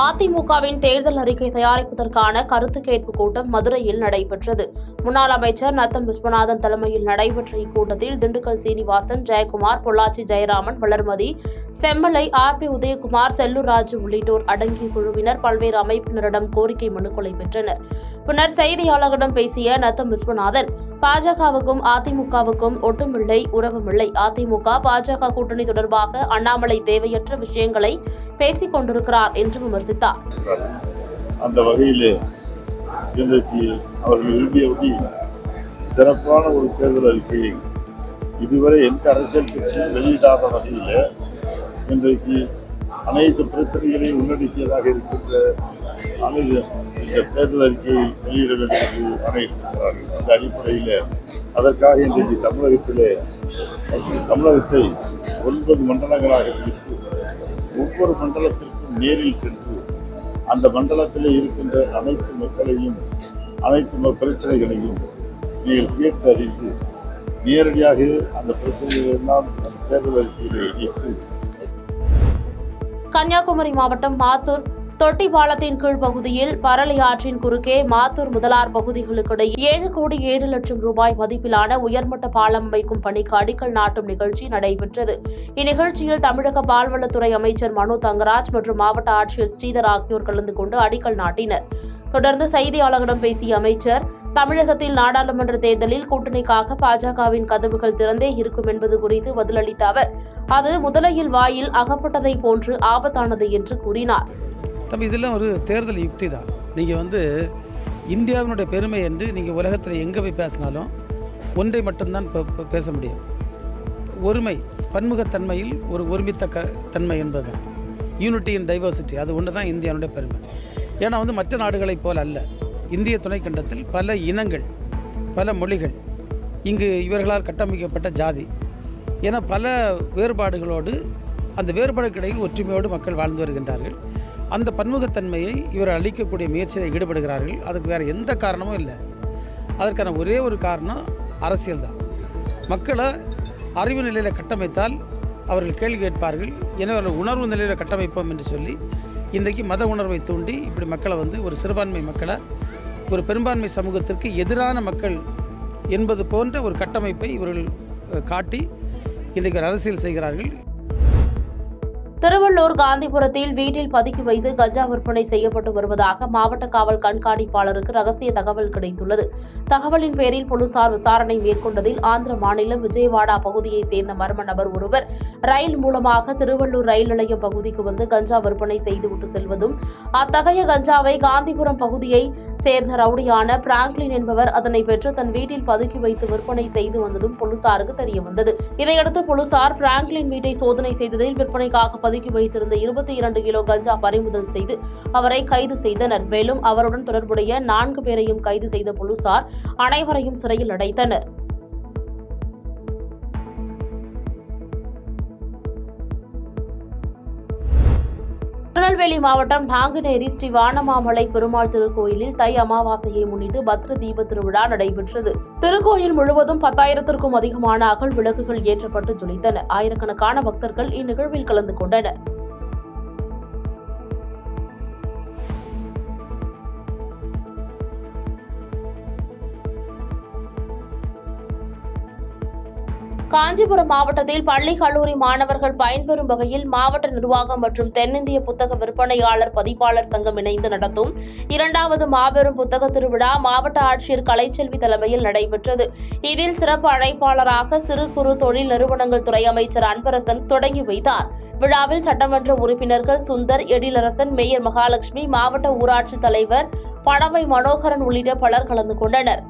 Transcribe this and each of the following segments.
அதிமுகவின் தேர்தல் அறிக்கை தயாரிப்பதற்கான கருத்து கேட்பு கூட்டம் மதுரையில் நடைபெற்றது. முன்னாள் அமைச்சர் நத்தம் விஸ்வநாதன் தலைமையில் நடைபெற்ற இக்கூட்டத்தில் திண்டுக்கல் சீனிவாசன், ஜெயக்குமார், பொள்ளாச்சி ஜெயராமன், வளர்மதி, செம்மலை, ஆர்.பி. உதயகுமார், செல்லூர் ராஜு உள்ளிட்டோர் அடங்கிய குழுவினர் பல்வேறு அமைப்பினரிடம் கோரிக்கை மனுக்களை பெற்றனர். பின்னர் செய்தியாளர்களிடம் பேசிய நத்தம் விஸ்வநாதன், பாஜகவுக்கும் அதிமுகவுக்கும் ஒட்டுமில்லை, உறவுமில்லை. அதிமுக பாஜக கூட்டணி தொடர்பாக அண்ணாமலை தேவையற்ற விஷயங்களை பேசிக் கொண்டிருக்கிறார் என்று விமர்சித்தார். அந்த வகையிலே இன்றைக்கு அவர்கள் விரும்பியபடி சிறப்பான ஒரு தேர்தல் அறிக்கையை இதுவரை எந்த அரசியல் கட்சியும் வெளியிடாத வகையில் இன்றைக்கு அனைத்து பிரச்சனைகளையும் உள்ளடக்கியதாக இருக்கின்ற இந்த தேர்தல் அறிக்கையை வெளியிட வேண்டும் என்று ஆணையிட்டிருக்கிறார்கள். அந்த அடிப்படையில் அதற்காக இன்றைக்கு தமிழகத்தை 9 மண்டலங்களாக பிரித்து ஒவ்வொரு மண்டலத்திற்கும் நேரில் சென்று அந்த மண்டலத்தில் இருக்கின்ற அனைத்து மக்களையும் அனைத்து பிரச்சனைகளையும் நீங்கள் கேட்டு அறிந்து நேரடியாக அந்த பிரச்சனைகள் எல்லாம் தேர்தல் அறிக்கையிலே இணைத்து. கன்னியாகுமரி மாவட்டம் மாத்தூர் தொட்டி பாலத்தின் கீழ் பகுதியில் பரளி ஆற்றின் குறுக்கே மாத்தூர் முதலார் பகுதிகளுக்கிடையே 7 கோடி 7 லட்சம் ரூபாய் மதிப்பிலான உயர்மட்ட பாலம் அமைக்கும் பணிக்கு அடிக்கல் நாட்டும் நிகழ்ச்சி நடைபெற்றது. இந்நிகழ்ச்சியில் தமிழக பால்வளத்துறை அமைச்சர் மனோ தங்கராஜ் மற்றும் மாவட்ட ஆட்சியர் ஸ்ரீதர் ஆகியோர் கலந்து கொண்டு அடிக்கல் நாட்டினர். தொடர்ந்து செய்தியாளர்களிடம் பேசிய அமைச்சர், தமிழகத்தில் நாடாளுமன்ற தேர்தலில் கூட்டணிக்காக பாஜகவின் கதவுகள் திறந்தே இருக்கும் என்பது குறித்து பதிலளித்த அவர், அது முதலையில் வாயில் அகப்பட்டதை போன்று ஆபத்தானது என்று கூறினார். இதெல்லாம் ஒரு தேர்தல் யுக்தி தான். நீங்கள் இந்தியாவினுடைய பெருமை என்று நீங்கள் உலகத்தில் எங்கே போய் பேசினாலும் ஒன்றை மட்டும்தான் பேச முடியும். ஒருமை, பன்முகத்தன்மையில் ஒரு ஒருமித்த தன்மை என்பது தான் யூனிட்டி இன் டைவர்சிட்டி. அது ஒன்று தான் இந்தியாவுடைய பெருமை. ஏன்னா மற்ற நாடுகளைப் போல் அல்ல. இந்திய துணைக்கண்டத்தில் பல இனங்கள், பல மொழிகள், இங்கு இவர்களால் கட்டமைக்கப்பட்ட ஜாதி என பல வேறுபாடுகளோடு, அந்த வேறுபாடுகளிடையில் ஒற்றுமையோடு மக்கள் வாழ்ந்து வருகின்றார்கள். அந்த பன்முகத்தன்மையை இவர் அளிக்கக்கூடிய முயற்சியில் ஈடுபடுகிறார்கள். அதுக்கு வேறு எந்த காரணமும் இல்லை. அதற்கான ஒரே ஒரு காரணம் அரசியல் தான். மக்களை அறிவு நிலையில் கட்டமைத்தால் அவர்கள் கேள்வி கேட்பார்கள். எனவே அவர்கள் உணர்வு நிலையில் கட்டமைப்போம் என்று சொல்லி இன்றைக்கு மத உணர்வை தூண்டி இப்படி மக்களை ஒரு சிறுபான்மை மக்களை ஒரு பெரும்பான்மை சமூகத்திற்கு எதிரான மக்கள் என்பது போன்ற ஒரு கட்டமைப்பை இவர்கள் காட்டி இன்றைக்கு அரசியல் செய்கிறார்கள். திருவள்ளூர் காந்திபுரத்தில் வீட்டில் பதுக்கி வைத்து கஞ்சா விற்பனை செய்யப்பட்டு வருவதாக மாவட்ட காவல் கண்காணிப்பாளருக்கு ரகசிய தகவல் கிடைத்துள்ளது. தகவலின் பேரில் போலீசார் விசாரணை மேற்கொண்டதில் ஆந்திர மாநிலம் விஜயவாடா பகுதியைச் சேர்ந்த மர்ம நபர் ஒருவர் ரயில் மூலமாக திருவள்ளூர் ரயில் நிலையம் பகுதிக்கு வந்து கஞ்சா விற்பனை செய்துவிட்டு செல்வதும், அத்தகைய கஞ்சாவை காந்திபுரம் பகுதியை சேர்ந்த ரவுடியான பிராங்க்லின் என்பவர் அதனை பெற்று தன் வீட்டில் பதுக்கி வைத்து விற்பனை செய்து வந்ததும் போலீசாருக்கு தெரியவந்தது. இதையடுத்து போலீசார் பிராங்க்லின் வீட்டை சோதனை செய்ததில் விற்பனைக்காக பதுக்கி வைத்திருந்த 22 கிலோ கஞ்சா பறிமுதல் செய்து அவரை கைது செய்தனர். மேலும் அவருடன் தொடர்புடைய 4 பேரையும் கைது செய்த போலீசார் அனைவரையும் சிறையில் அடைத்தனர். திருநெல்வேலி மாவட்டம் நாங்குநேரி ஸ்ரீ வானமாமலை பெருமாள் திருக்கோயிலில் தை அமாவாசையை முன்னிட்டு பத்ர தீப திருவிழா நடைபெற்றது. திருக்கோயில் முழுவதும் 10,000க்கும் அதிகமான அகல் விளக்குகள் ஏற்றப்பட்டு ஜொலித்தன. ஆயிரக்கணக்கான பக்தர்கள் இந்நிகழ்வில் கலந்து கொண்டனர். காஞ்சிபுரம் மாவட்டத்தில் பள்ளி கல்லூரி மாணவர்கள் பயன்பெறும் வகையில் மாவட்ட நிர்வாகம் மற்றும் தென்னிந்திய புத்தக விற்பனையாளர் பதிப்பாளர் சங்கம் இணைந்து நடத்தும் 2வது மாபெரும் புத்தக திருவிழா மாவட்ட ஆட்சியர் கலைச்செல்வி தலைமையில் நடைபெற்றது. இதில் சிறப்பு அழைப்பாளராக சிறு குறு தொழில் நிறுவனங்கள் துறை அமைச்சர் அன்பரசன் தொடங்கி வைத்தார். விழாவில் சட்டமன்ற உறுப்பினர்கள் சுந்தர், எழிலரசன், மேயர் மகாலட்சுமி, மாவட்ட ஊராட்சி தலைவர் படவை மனோகரன் உள்ளிட்ட பலர் கலந்து கொண்டனர்.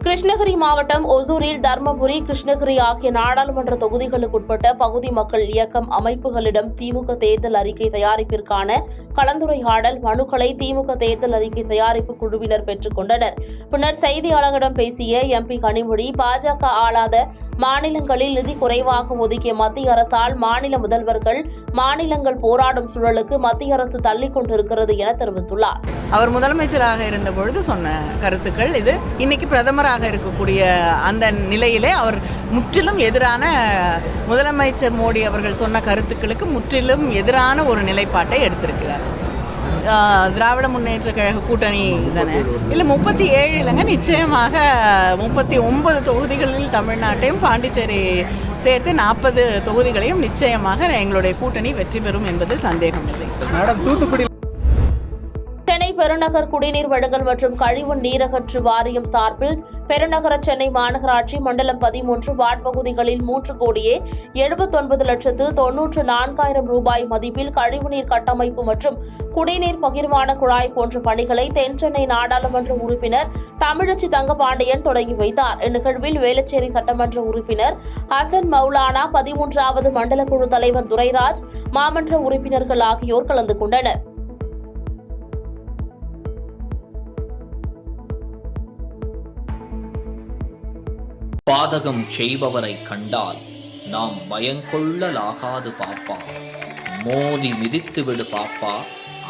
கிருஷ்ணகிரி மாவட்டம் ஒசூரில் தர்மபுரி, கிருஷ்ணகிரி ஆகிய நாடாளுமன்ற தொகுதிகளுக்குட்பட்ட பகுதி மக்கள் இயக்கம் அமைப்புகளிடம் திமுக தேர்தல் அறிக்கை தயாரிப்பிற்கான கலந்துரையாடல் மனுக்களை திமுக தேர்தல் அறிக்கை தயாரிப்பு குழுவினர் பெற்றுக் கொண்டனர். பின்னர் செய்தியாளர்களிடம் பேசிய எம்பி கனிமொழி, பாஜக ஆளாத மாநிலங்களில் நிதி குறைவாக ஒதுக்கிய மத்திய அரசால் மாநில முதல்வர்கள் மாநிலங்கள் போராடும் சூழலுக்கு மத்திய அரசு தள்ளிக் கொண்டிருக்கிறது என தெரிவித்துள்ளார். அவர் முதலமைச்சராக இருந்த பொழுது சொன்ன கருத்துக்கள் இது. இன்னைக்கு பிரதமராக இருக்கக்கூடிய அந்த நிலையிலே அவர் முற்றிலும் எதிரான, முதலமைச்சர் மோடி அவர்கள் சொன்ன கருத்துக்களுக்கு முற்றிலும் எதிரான ஒரு நிலைப்பாட்டை எடுத்திருக்கிறார். திராவிட முன்னேற்ற கழக கூட்டணி தானே இல்லை 37 இல்லைங்க, நிச்சயமாக 39 தொகுதிகளில் தமிழ்நாட்டையும் பாண்டிச்சேரி சேர்த்து 40 தொகுதிகளையும் நிச்சயமாக எங்களுடைய கூட்டணி வெற்றி பெறும் என்பதில் சந்தேகம் இல்லை. தூத்துக்குடி சென்னை பெருநகர் குடிநீர் வழங்கல் மற்றும் கழிவு நீரகற்று வாரியம் சார்பில் பெருநகர சென்னை மாநகராட்சி மண்டலம் 13 வார்டு பகுதிகளில் 3,79,94,000 ரூபாய் மதிப்பில் கழிவுநீர் கட்டமைப்பு மற்றும் குடிநீர் பகிர்மான குழாய் போன்ற பணிகளை தென்சென்னை நாடாளுமன்ற உறுப்பினர் தமிழச்சி தங்கபாண்டியன் தொடங்கி வைத்தார். இந்நிகழ்வில் வேளச்சேரி சட்டமன்ற உறுப்பினர் ஹசன் மௌலானா, 13வது மண்டல குழு தலைவர் துரைராஜ், மாமன்ற உறுப்பினர்கள் ஆகியோர் கலந்து கொண்டனர். பாதகம் செய்பவரை கண்டால் நாம் பயங்கொள்ளலாகாது பாப்பா, மோதி மிதித்து விடு பாப்பா,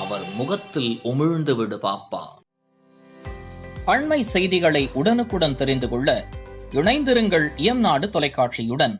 அவர் முகத்தில் உமிழ்ந்து விடு பாப்பா. அண்மை செய்திகளை உடனுக்குடன் தெரிந்து கொள்ள இணைந்திருங்கள் இயம்நாடு தொலைக்காட்சியுடன்.